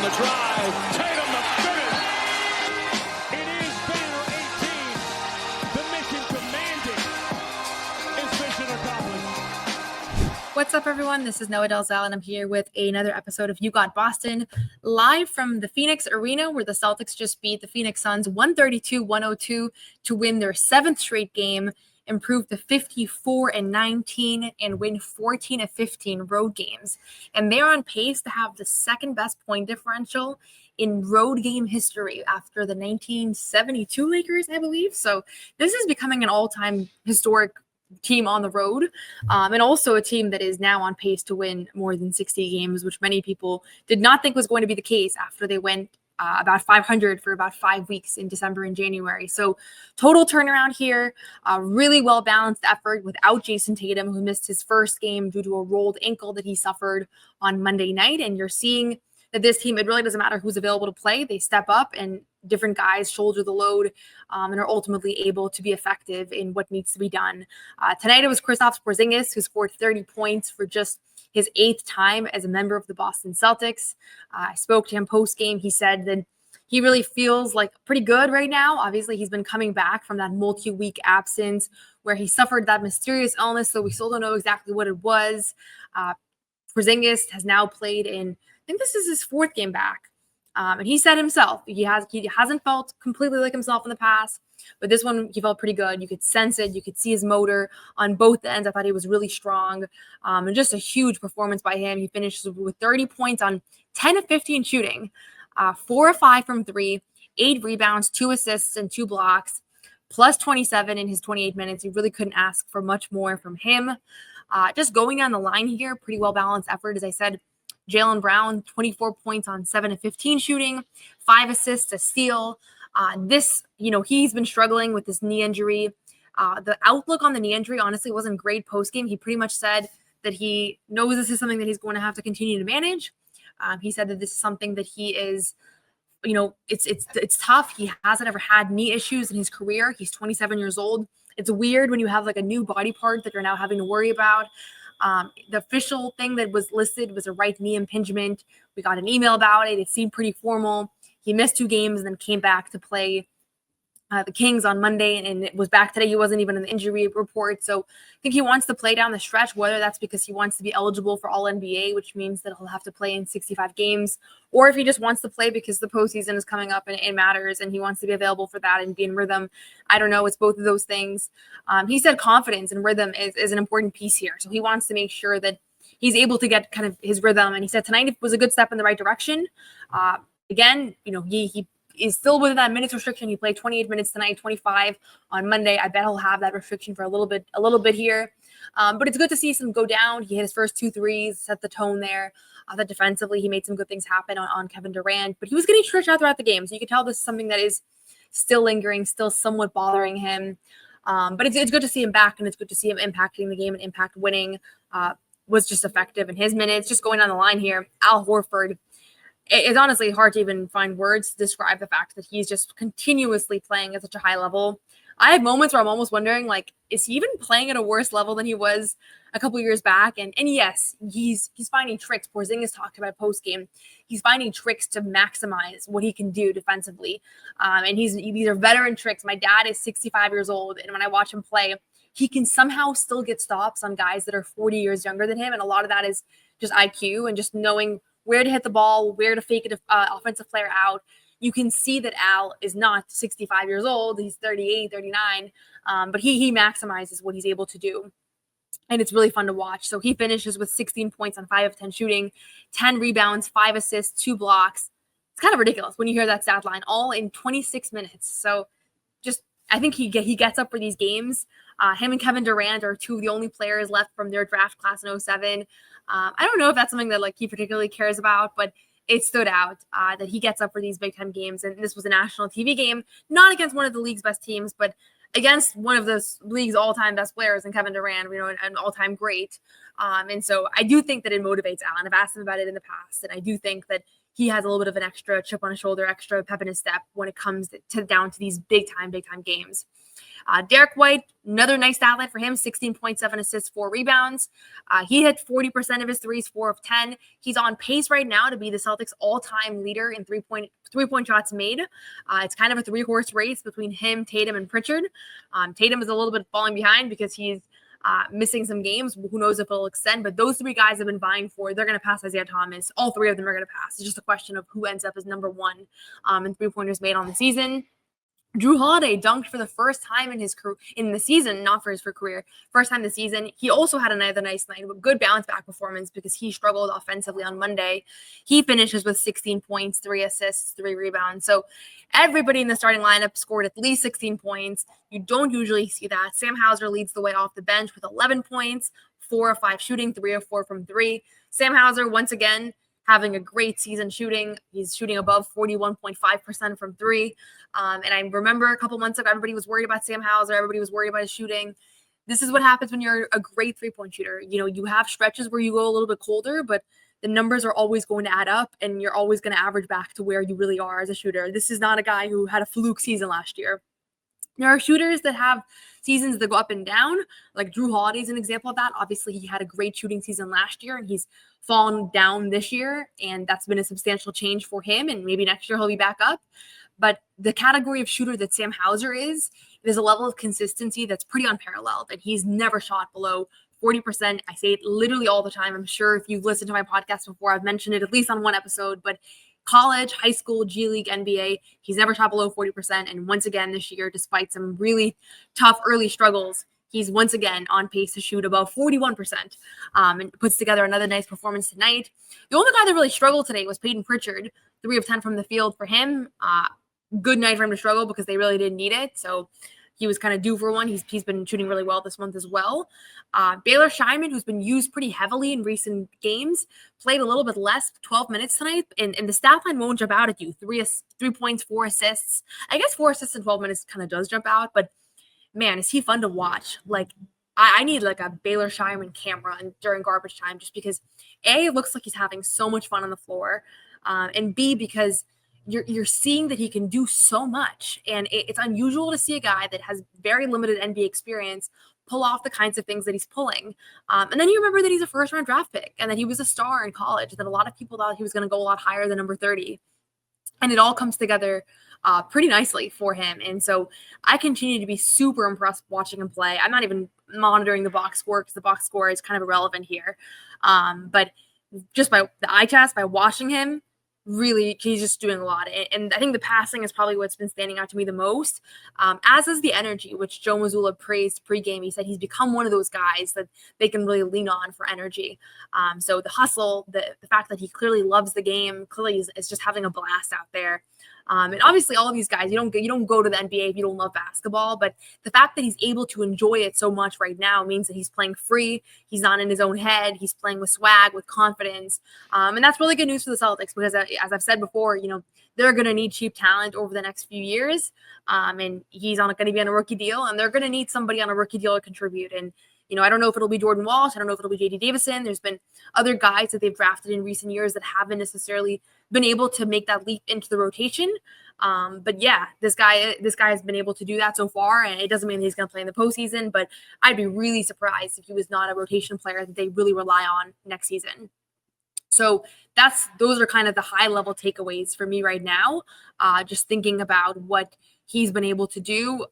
the drive. Tatum the finish. It is banner 18. The mission commanded is mission accomplished. What's up, everyone? This is Noa Dalzell, and I'm here with another episode of You Got Boston, live from the Phoenix Arena, where the Celtics just beat the Phoenix Suns 132-102 to win their seventh straight game, improve to 54-19, and win 14 of 15 road games. And they're on pace to have the second best point differential in road game history after the 1972 Lakers, I believe. So this is becoming an all-time historic team on the road, and also a team that is now on pace to win more than 60 games, which many people did not think was going to be the case after they went about 500 for about 5 weeks in December and January. So total turnaround here, really well-balanced effort without Jayson Tatum, who missed his first game due to a rolled ankle that he suffered on Monday night. And you're seeing that this team, it really doesn't matter who's available to play. They step up and different guys shoulder the load and are ultimately able to be effective in what needs to be done. Tonight it was Kristaps Porzingis who scored 30 points for just his 8th time as a member of the Boston Celtics. I spoke to him post-game. He said that he really feels like pretty good right now. Obviously, he's been coming back from that multi-week absence where he suffered that mysterious illness, so we still don't know exactly what it was. Porzingis has now played in, I think this is his 4th game back. And he said himself, he hasn't felt completely like himself in the past, but this one he felt pretty good. You could sense it. You could see his motor on both ends. I thought he was really strong, and just a huge performance by him. He finished with 30 points on 10 of 15 shooting, 4 of 5 from 3, 8 rebounds, 2 assists, and 2 blocks, plus 27 in his 28 minutes. You really couldn't ask for much more from him. Just going down the line here, pretty well-balanced effort. As I said, Jaylen Brown, 24 points on 7 of 15 shooting, 5 assists, a steal. He's been struggling with this knee injury. The outlook on the knee injury, honestly, wasn't great post-game. He pretty much said that he knows this is something that he's going to have to continue to manage. He said that this is something that he is, it's tough. He hasn't ever had knee issues in his career. He's 27 years old. It's weird when you have like a new body part that you're now having to worry about. The official thing that was listed was a right knee impingement. We got an email about it. It seemed pretty formal. He missed 2 games and then came back to play the Kings on Monday, and it was back today. He wasn't even in the injury report. So I think he wants to play down the stretch, whether that's because he wants to be eligible for All-NBA, which means that he'll have to play in 65 games, or if he just wants to play because the postseason is coming up and it matters and he wants to be available for that and be in rhythm. I don't know. It's both of those things. He said confidence and rhythm is an important piece here. So he wants to make sure that he's able to get kind of his rhythm. And he said tonight was a good step in the right direction. Again, he is still within that minutes restriction. He played 28 minutes tonight, 25 on Monday. I bet he'll have that restriction for a little bit here. But it's good to see some go down. He hit his first 2 threes, set the tone there. That defensively, he made some good things happen on Kevin Durant. But he was getting stretched out throughout the game. So you can tell this is something that is still lingering, still somewhat bothering him. But it's good to see him back, and it's good to see him impacting the game and impact winning. Was just effective in his minutes. Just going down the line here, Al Horford. It's honestly hard to even find words to describe the fact that he's just continuously playing at such a high level. I have moments where I'm almost wondering, like, is he even playing at a worse level than he was a couple years back? And yes, he's finding tricks. Porzingis talked about post-game. He's finding tricks to maximize what he can do defensively. And these are veteran tricks. My dad is 65 years old, and when I watch him play, he can somehow still get stops on guys that are 40 years younger than him. And a lot of that is just IQ and just knowing where to hit the ball, where to fake an offensive player out. You can see that Al is not 65 years old. He's 38, 39, but he maximizes what he's able to do. And it's really fun to watch. So he finishes with 16 points on 5 of 10 shooting, 10 rebounds, 5 assists, 2 blocks. It's kind of ridiculous when you hear that stat line, all in 26 minutes. So just, I think he gets up for these games. Him and Kevin Durant are 2 of the only players left from their draft class in 07. I don't know if that's something that like he particularly cares about, but it stood out that he gets up for these big time games. And this was a national TV game, not against one of the league's best teams, but against one of the league's all-time best players in Kevin Durant, an all-time great. And so I do think that it motivates Al, and I've asked him about it in the past. And I do think that he has a little bit of an extra chip on his shoulder, extra pep in his step when it comes to down to these big time games. Derek White, another nice stat line for him, 16.7 assists, 4 rebounds. He hit 40% of his threes, 4 of 10. He's on pace right now to be the Celtics all-time leader in three-point shots made. It's kind of a three-horse race between him, Tatum, and Pritchard. Tatum is a little bit falling behind because he's missing some games. Who knows if it'll extend, but those three guys have been vying for, they're going to pass Isaiah Thomas. All three of them are going to pass. It's just a question of who ends up as number one in three-pointers made on the season. Drew Holiday dunked for the first time in the season, not for his career, first time this season. He also had another nice night, but good bounce back performance because he struggled offensively on Monday. He finishes with 16 points, 3 assists, 3 rebounds. So everybody in the starting lineup scored at least 16 points. You don't usually see that. Sam Hauser leads the way off the bench with 11 points, 4 of 5 shooting, 3 of 4 from 3. Sam Hauser, once again, having a great season shooting. He's shooting above 41.5% from 3. And I remember a couple months ago, everybody was worried about Sam Hauser. Everybody was worried about his shooting. This is what happens when you're a great three-point shooter. You know, you have stretches where you go a little bit colder, but the numbers are always going to add up, and you're always going to average back to where you really are as a shooter. This is not a guy who had a fluke season last year. There are shooters that have seasons that go up and down, like Drew Holiday is an example of that. Obviously, he had a great shooting season last year, and he's fallen down this year, and that's been a substantial change for him, and maybe next year he'll be back up. But the category of shooter that Sam Hauser is, there's a level of consistency that's pretty unparalleled, and he's never shot below 40%. I say it literally all the time. I'm sure if you've listened to my podcast before, I've mentioned it at least on one episode, but college, high school, G League, NBA, he's never shot below 40%. And once again this year, despite some really tough early struggles, he's once again on pace to shoot above 41% and puts together another nice performance tonight. The only guy that really struggled today was Peyton Pritchard, 3 of 10 from the field for him. Good night for him to struggle because they really didn't need it. So he was kind of due for one. He's been shooting really well this month as well. Baylor Scheinman, who's been used pretty heavily in recent games, played a little bit less, 12 minutes tonight. And the stat line won't jump out at you. 3 points, 4 assists. I guess 4 assists in 12 minutes kind of does jump out. But, man, is he fun to watch. Like, I need like a Baylor Scheinman camera during garbage time just because, A, it looks like he's having so much fun on the floor. And B, because you're seeing that he can do so much. And it's unusual to see a guy that has very limited NBA experience pull off the kinds of things that he's pulling. And then you remember that he's a first-round draft pick and that he was a star in college, that a lot of people thought he was going to go a lot higher than number 30. And it all comes together pretty nicely for him. And so I continue to be super impressed watching him play. I'm not even monitoring the box score because the box score is kind of irrelevant here. But just by the eye test, by watching him, really, he's just doing a lot. And I think the passing is probably what's been standing out to me the most, as is the energy, which Joe Mazzulla praised pregame. He said he's become one of those guys that they can really lean on for energy. So the hustle, the fact that he clearly loves the game, clearly is just having a blast out there. And obviously all of these guys, you don't go to the NBA if you don't love basketball, but the fact that he's able to enjoy it so much right now means that he's playing free. He's not in his own head. He's playing with swag, with confidence. And that's really good news for the Celtics because as I've said before, they're going to need cheap talent over the next few years. And he's going to be on a rookie deal, and they're going to need somebody on a rookie deal to contribute. And I don't know if it'll be Jordan Walsh. I don't know if it'll be J.D. Davison. There's been other guys that they've drafted in recent years that haven't necessarily been able to make that leap into the rotation. But yeah, this guy has been able to do that so far, and it doesn't mean he's going to play in the postseason, but I'd be really surprised if he was not a rotation player that they really rely on next season. So those are kind of the high level takeaways for me right now. Just thinking about what he's been able to do.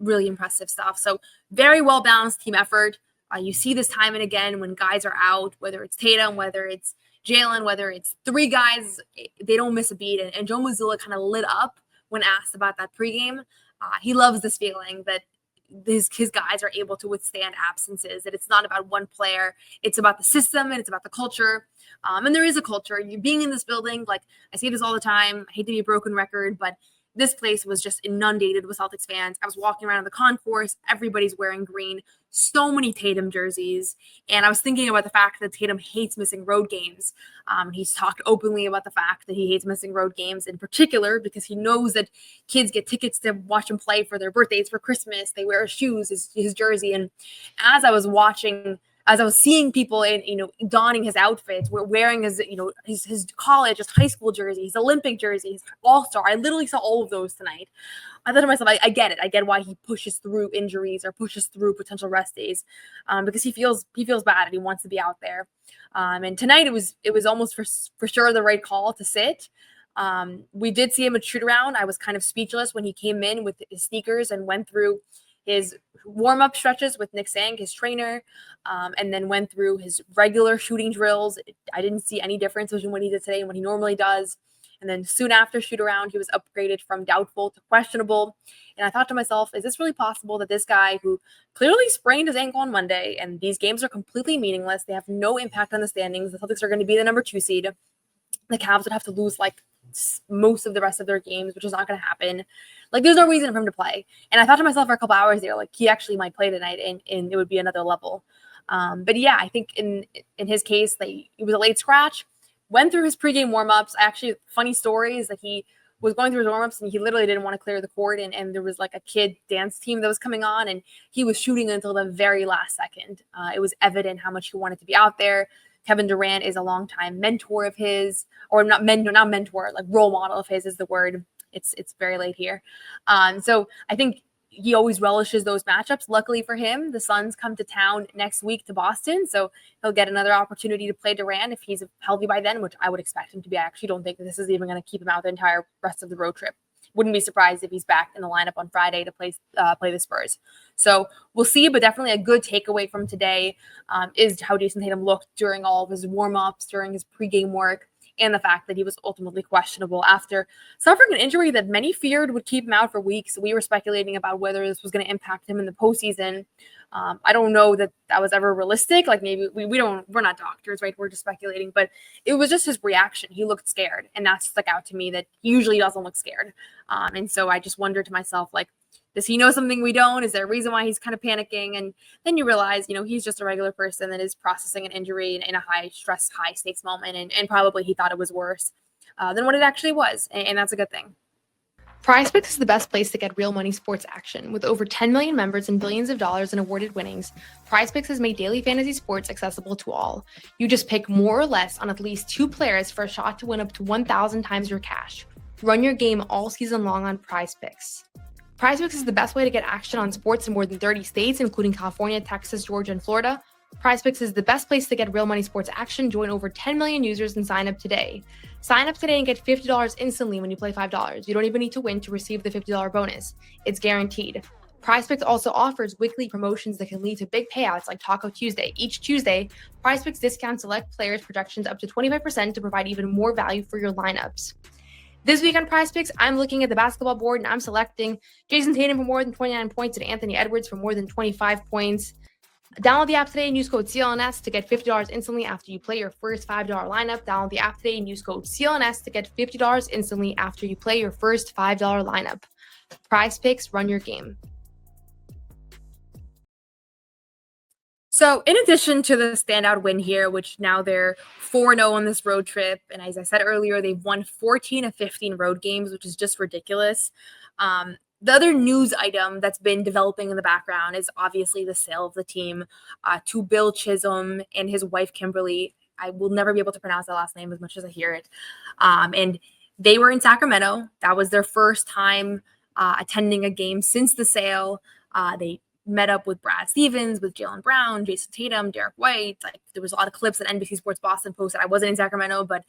Really impressive stuff. So very well balanced team effort. You see this time and again when guys are out, whether it's Tatum, whether it's Jaylen, whether it's 3 guys, they don't miss a beat. And Joe Mazzulla kind of lit up when asked about that pregame. He loves this feeling that his guys are able to withstand absences, that it's not about one player. It's about the system and it's about the culture. And there is a culture. You being in this building, like I say this all the time, I hate to be a broken record, but this place was just inundated with Celtics fans. I was walking around the concourse. Everybody's wearing green. So many Tatum jerseys. And I was thinking about the fact that Tatum hates missing road games. He's talked openly about the fact that he hates missing road games in particular because he knows that kids get tickets to watch him play for their birthdays, for Christmas. They wear his shoes, his jersey. And as I was watching as I was seeing people in, donning his outfits, wearing his, his college, his high school jersey, his Olympic jersey, his All-Star. I literally saw all of those tonight. I thought to myself, I get it. I get why he pushes through injuries or pushes through potential rest days, because he feels bad and he wants to be out there. And tonight it was almost for sure the right call to sit. We did see him at shoot around. I was kind of speechless when he came in with his sneakers and went through his warm-up stretches with Nick Sang, his trainer, and then went through his regular shooting drills. I didn't see any difference between what he did today and what he normally does. And then soon after shoot around, he was upgraded from doubtful to questionable. And I thought to myself, is this really possible that this guy who clearly sprained his ankle on Monday, and these games are completely meaningless, they have no impact on the standings, the Celtics are going to be the number 2 seed, the Cavs would have to lose like most of the rest of their games, which is not going to happen. Like, there's no reason for him to play. And I thought to myself for a couple hours there, like, he actually might play tonight, and it would be another level. But yeah, I think in his case, it was a late scratch. Went through his pregame warmups. Actually, funny story is that he was going through his warmups and he literally didn't want to clear the court, and there was like a kid dance team that was coming on, and he was shooting until the very last second. It was evident how much he wanted to be out there. Kevin Durant is a longtime mentor of his, or not mentor, like role model of his is the word. It's very late here. So I think he always relishes those matchups. Luckily for him, the Suns come to town next week to Boston, so he'll get another opportunity to play Durant if he's healthy by then, which I would expect him to be. I actually don't think that this is even going to keep him out the entire rest of the road trip. Wouldn't be surprised if he's back in the lineup on Friday to play the Spurs. So we'll see, but definitely a good takeaway from today is how Jayson Tatum looked during all of his warm-ups, during his pregame work, and the fact that he was ultimately questionable after suffering an injury that many feared would keep him out for weeks. We were speculating about whether this was going to impact him in the postseason. I don't know that was ever realistic. Like, maybe we're not doctors, right? We're just speculating, but it was just his reaction. He looked scared, and that stuck out to me, that he usually doesn't look scared. And so I just wondered to myself, like, does he know something we don't? Is there a reason why he's kind of panicking? And then you realize, he's just a regular person that is processing an injury in a high stress, high stakes moment. And probably he thought it was worse than what it actually was. And that's a good thing. PrizePicks is the best place to get real money sports action. With over 10 million members and billions of dollars in awarded winnings, PrizePicks has made daily fantasy sports accessible to all. You just pick more or less on at least 2 players for a shot to win up to 1,000 times your cash. Run your game all season long on PrizePicks. PrizePicks is the best way to get action on sports in more than 30 states, including California, Texas, Georgia, and Florida. PrizePicks is the best place to get real money sports action. Join over 10 million users and sign up today. Sign up today and get $50 instantly when you play $5. You don't even need to win to receive the $50 bonus. It's guaranteed. PrizePicks also offers weekly promotions that can lead to big payouts like Taco Tuesday. Each Tuesday, PrizePicks discounts select players' projections up to 25% to provide even more value for your lineups. This week on PrizePicks, I'm looking at the basketball board and I'm selecting Jayson Tatum for more than 29 points and Anthony Edwards for more than 25 points. Download the app today and use code CLNS to get $50 instantly after you play your first $5 lineup. Download the app today and use code CLNS to get $50 instantly after you play your first $5 lineup. PrizePicks, run your game. So in addition to the standout win here, which now they're 4-0 on this road trip, and as I said earlier, they've won 14 of 15 road games, which is just ridiculous. The other news item that's been developing in the background is obviously the sale of the team to Bill Chisholm and his wife, Kimberly. I will never be able to pronounce that last name as much as I hear it. And they were in Sacramento. That was their first time attending a game since the sale. They met up with Brad Stevens, with Jaylen Brown, Jayson Tatum, Derek White. Like, there was a lot of clips that NBC Sports Boston posted. I wasn't in Sacramento, but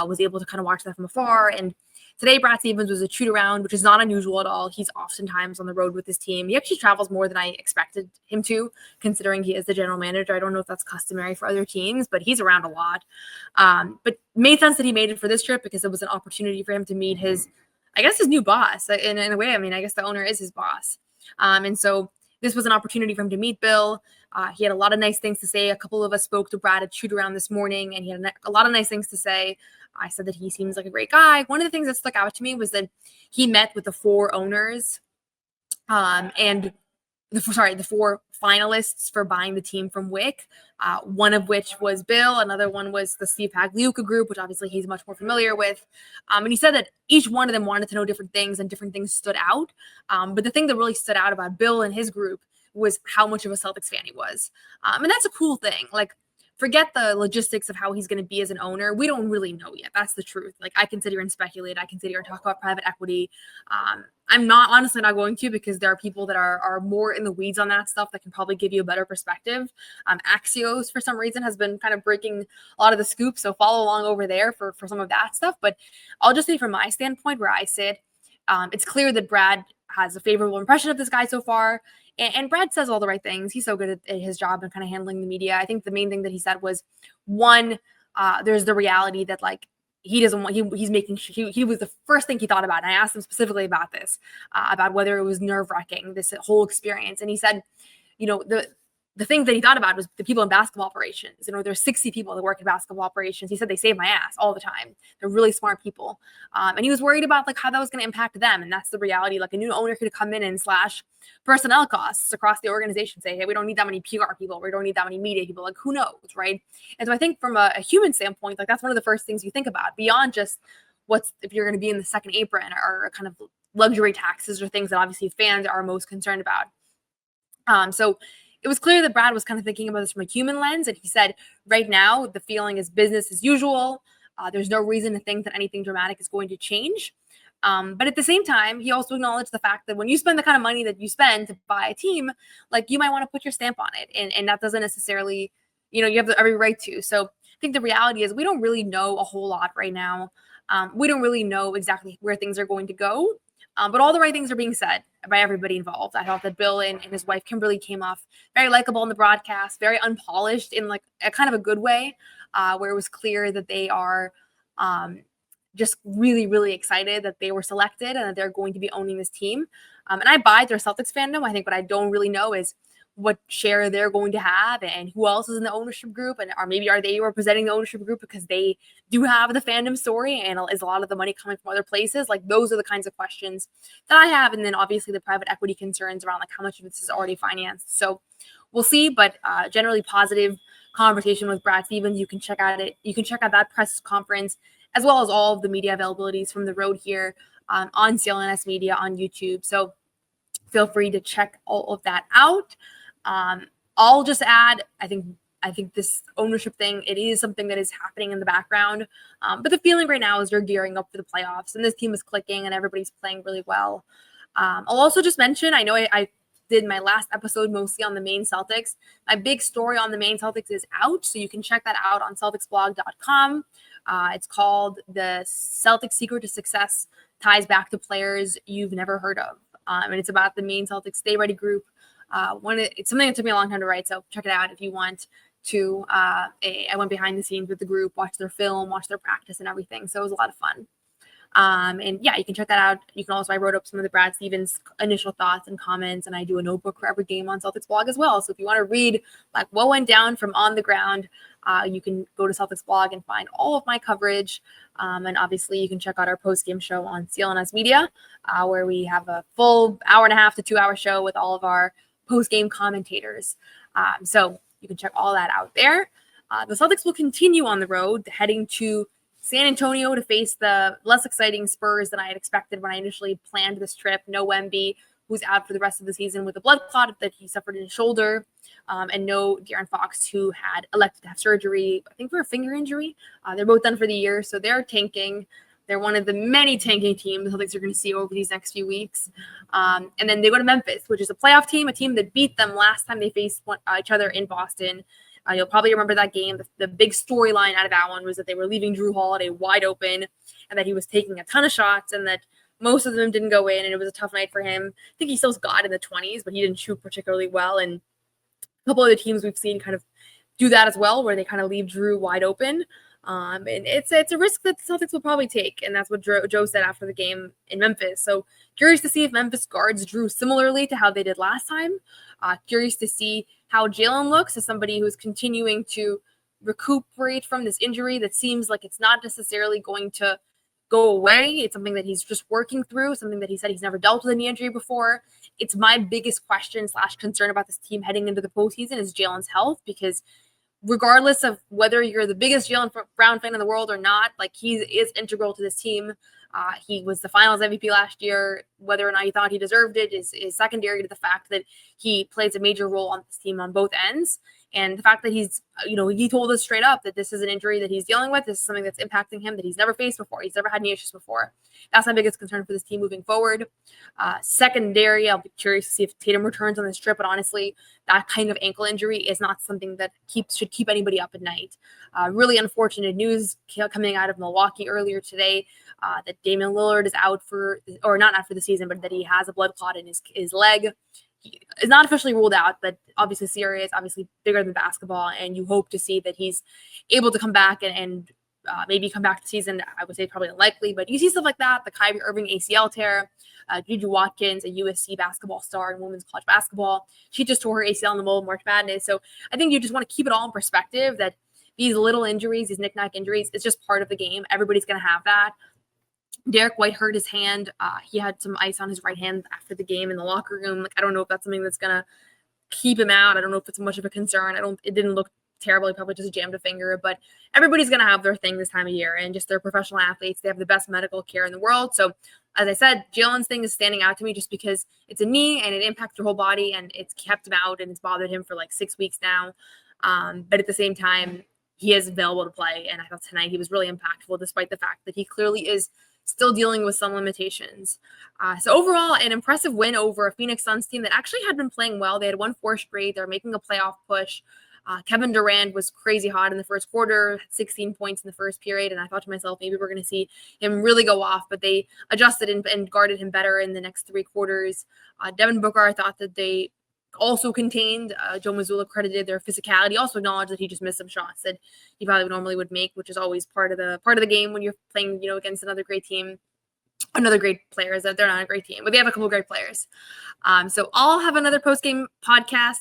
was able to kind of watch that from afar. And today, Brad Stevens was a shoot around, which is not unusual at all. He's oftentimes on the road with his team. He actually travels more than I expected him to, considering he is the general manager. I don't know if that's customary for other teams, but he's around a lot. But made sense that he made it for this trip because it was an opportunity for him to meet his new boss. In a way, I guess the owner is his boss. And so this was an opportunity for him to meet Bill. He had a lot of nice things to say. A couple of us spoke to Brad at shoot around this morning, and he had a lot of nice things to say. I said that he seems like a great guy. One of the things that stuck out to me was that he met with the 4 owners and the 4 finalists for buying the team from Wick, one of which was Bill. Another one was the Steve Pagliuca group, which obviously he's much more familiar with. And he said that each one of them wanted to know different things and different things stood out. But the thing that really stood out about Bill and his group was how much of a Celtics fan he was. And that's a cool thing. Like, forget the logistics of how he's going to be as an owner. We don't really know yet. That's the truth. Like, I can sit here and speculate. I can sit here and talk about private equity. I'm honestly not going to, because there are people that are more in the weeds on that stuff that can probably give you a better perspective. Axios, for some reason, has been kind of breaking a lot of the scoops. So follow along over there for some of that stuff. But I'll just say from my standpoint, where I sit, it's clear that Brad has a favorable impression of this guy so far. And Brad says all the right things. He's so good at his job and kind of handling the media. I think the main thing that he said was, one, there's the reality that, like, he doesn't want, he's making sure, he was the first thing he thought about. And I asked him specifically about this, about whether it was nerve-wracking, this whole experience. And he said, the thing that he thought about was the people in basketball operations. There's 60 people that work in basketball operations. He said they save my ass all the time. They're really smart people. And he was worried about, like, how that was going to impact them. And that's the reality. Like, a new owner could come in and slash personnel costs across the organization, say, hey, we don't need that many PR people. We don't need that many media people. Like, who knows, right? And so I think from a human standpoint, like, that's one of the first things you think about, beyond just if you're going to be in the second apron, or kind of luxury taxes, or things that obviously fans are most concerned about. So it was clear that Brad was kind of thinking about this from a human lens. And he said, right now, the feeling is business as usual. There's no reason to think that anything dramatic is going to change. But at the same time, he also acknowledged the fact that when you spend the kind of money that you spend to buy a team, like, you might want to put your stamp on it. And that doesn't necessarily, you have every right to. So I think the reality is we don't really know a whole lot right now. We don't really know exactly where things are going to go. But all the right things are being said by everybody involved. I thought that Bill and his wife Kimberly came off very likable in the broadcast, very unpolished in, like, a kind of a good way, where it was clear that they are just really, really excited that they were selected and that they're going to be owning this team. And I buy their Celtics fandom. I think what I don't really know is what share they're going to have and who else is in the ownership group, or maybe are they representing the ownership group because they do have the fandom story, and is a lot of the money coming from other places? Like, those are the kinds of questions that I have. And then obviously the private equity concerns around, like, how much of this is already financed. So we'll see, but generally positive conversation with Brad Stevens. You can check out that press conference, as well as all of the media availabilities from the road here on CLNS Media on YouTube. So feel free to check all of that out. I'll just add, I think this ownership thing, it is something that is happening in the background. But the feeling right now is they're gearing up for the playoffs, and this team is clicking and everybody's playing really well. I'll also just mention, I know I did my last episode mostly on the Maine Celtics. My big story on the Maine Celtics is out, so you can check that out on CelticsBlog.com. It's called The Celtics Secret to Success Ties Back to Players You've Never Heard of. And it's about the Maine Celtics Stay Ready group. It's something that took me a long time to write, so check it out if you want to. I went behind the scenes with the group, watched their film, watched their practice and everything. So it was a lot of fun. And yeah, you can check that out. You can also, I wrote up some of the Brad Stevens initial thoughts and comments, and I do a notebook for every game on Celtics blog as well. So if you want to read, like, what went down from on the ground, you can go to Celtics blog and find all of my coverage. And obviously you can check out our post-game show on CLNS Media, where we have a full 1.5 to 2 hour show with all of our post-game commentators. So you can check all that out there. The Celtics will continue on the road, heading to San Antonio to face the less exciting Spurs than I had expected when I initially planned this trip. No Wemby, who's out for the rest of the season with a blood clot that he suffered in his shoulder, and no De'Aaron Fox, who had elected to have surgery, I think, for a finger injury. They're both done for the year, so they're tanking. They're one of the many tanking teams the Celtics are going to see over these next few weeks. And then they go to Memphis, which is a playoff team, a team that beat them last time they faced each other in Boston. You'll probably remember that game. The big storyline out of that one was that they were leaving Drew Holiday wide open, and that he was taking a ton of shots, and that most of them didn't go in, and it was a tough night for him. I think he still got in the 20s, but he didn't shoot particularly well. And a couple of the teams we've seen kind of do that as well, where they kind of leave Drew wide open. And it's a risk that the Celtics will probably take, and that's what Joe said after the game in Memphis. So curious to see if Memphis guards Drew similarly to how they did last time. Curious to see how Jaylen looks as somebody who's continuing to recuperate from this injury that seems like it's not necessarily going to go away. It's something that he's just working through, something that he said he's never dealt with a knee injury before. It's my biggest question / concern about this team heading into the postseason is Jaylen's health, because regardless of whether you're the biggest Jaylen Brown fan in the world or not, like, he is integral to this team. He was the finals MVP last year. Whether or not he thought he deserved it is secondary to the fact that he plays a major role on this team on both ends. And the fact that he's, he told us straight up that this is an injury that he's dealing with. This is something that's impacting him that he's never faced before. He's never had any issues before. That's my biggest concern for this team moving forward. Secondary, I'll be curious to see if Tatum returns on this trip. But honestly, that kind of ankle injury is not something that should keep anybody up at night. Really unfortunate news coming out of Milwaukee earlier today that Damian Lillard is out not out for the season, but that he has a blood clot in his leg. He is not officially ruled out, but obviously serious, obviously bigger than basketball. And you hope to see that he's able to come back and maybe come back to the season. I would say probably unlikely, but you see stuff like that. The Kyrie Irving ACL tear, Juju Watkins, a USC basketball star in women's college basketball. She just tore her ACL in the middle of March Madness. So I think you just want to keep it all in perspective that these little injuries, these knick-knack injuries, it's just part of the game. Everybody's going to have that. Derek White hurt his hand. He had some ice on his right hand after the game in the locker room. I don't know if that's something that's going to keep him out. I don't know if it's much of a concern. It didn't look terrible. He probably just jammed a finger, but everybody's going to have their thing this time of year, and just they're professional athletes. They have the best medical care in the world. So as I said, Jaylen's thing is standing out to me just because it's a knee and it impacts your whole body, and it's kept him out and it's bothered him for like 6 weeks now. But at the same time, he is available to play. And I thought tonight he was really impactful, despite the fact that he clearly is still dealing with some limitations. So overall, an impressive win over a Phoenix Suns team that actually had been playing well. They had won 4 straight. They're making a playoff push. Kevin Durant was crazy hot in the first quarter, 16 points in the first period. And I thought to myself, maybe we're going to see him really go off, but they adjusted and guarded him better in the next 3 quarters. Devin Booker, I thought that they also contained. Joe Mazzulla credited their physicality, also acknowledged that he just missed some shots that he probably normally would make, which is always part of the game when you're playing, against another great team. Another great players that they're not a great team, but they have a couple of great players. So I'll have another post-game podcast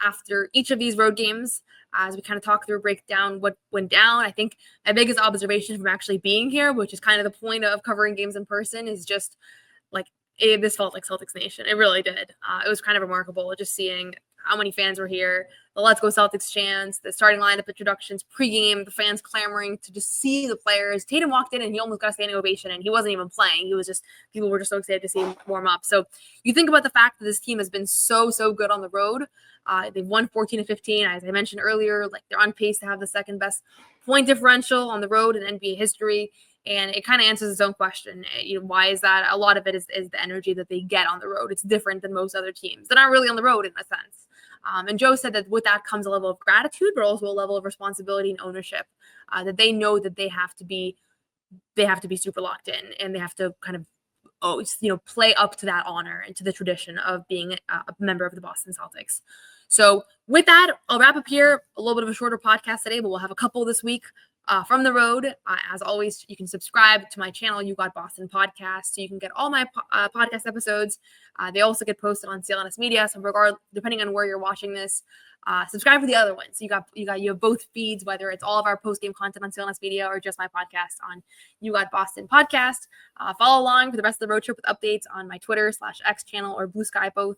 after each of these road games as we kind of talk through, break down what went down. I think my biggest observation from actually being here, which is kind of the point of covering games in person, is just like this felt like Celtics Nation. It really did. It was kind of remarkable just seeing how many fans were here, the Let's Go Celtics chants, the starting lineup introductions, pregame, the fans clamoring to just see the players. Tatum walked in and he almost got a standing ovation, and he wasn't even playing. He was just, people were just so excited to see him warm up. So you think about the fact that this team has been so good on the road. They've won 14-15. As I mentioned earlier, like they're on pace to have the second best point differential on the road in NBA history. And it kind of answers its own question. Why is that? A lot of it is the energy that they get on the road. It's different than most other teams. They're not really on the road in a sense. And Joe said that with that comes a level of gratitude, but also a level of responsibility and ownership, that they know that they have to be super locked in, and they have to kind of, play up to that honor and to the tradition of being a member of the Boston Celtics. So with that, I'll wrap up here. A little bit of a shorter podcast today, but we'll have a couple this week from the road. As always, you can subscribe to my channel, You Got Boston Podcast, so you can get all my podcast episodes. They also get posted on CLNS Media. So depending on where you're watching this, subscribe for the other ones. So you have both feeds, whether it's all of our post-game content on CLNS Media or just my podcast on You Got Boston Podcast. Follow along for the rest of the road trip with updates on my Twitter/X channel or Blue Sky, both.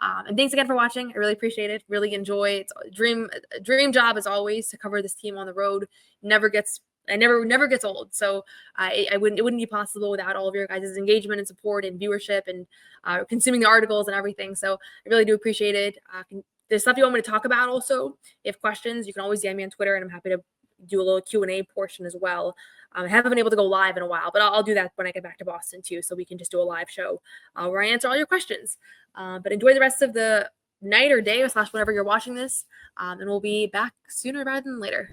And thanks again for watching. I really appreciate it. Really enjoy. It's a dream job as always to cover this team on the road. Never gets old. So it wouldn't be possible without all of your guys' engagement and support and viewership and consuming the articles and everything. So I really do appreciate it. There's stuff you want me to talk about also. If you have questions, you can always DM me on Twitter, and I'm happy to do a little Q&A portion as well. I haven't been able to go live in a while, but I'll do that when I get back to Boston too, so we can just do a live show where I answer all your questions. But enjoy the rest of the night or day / whenever you're watching this, and we'll be back sooner rather than later.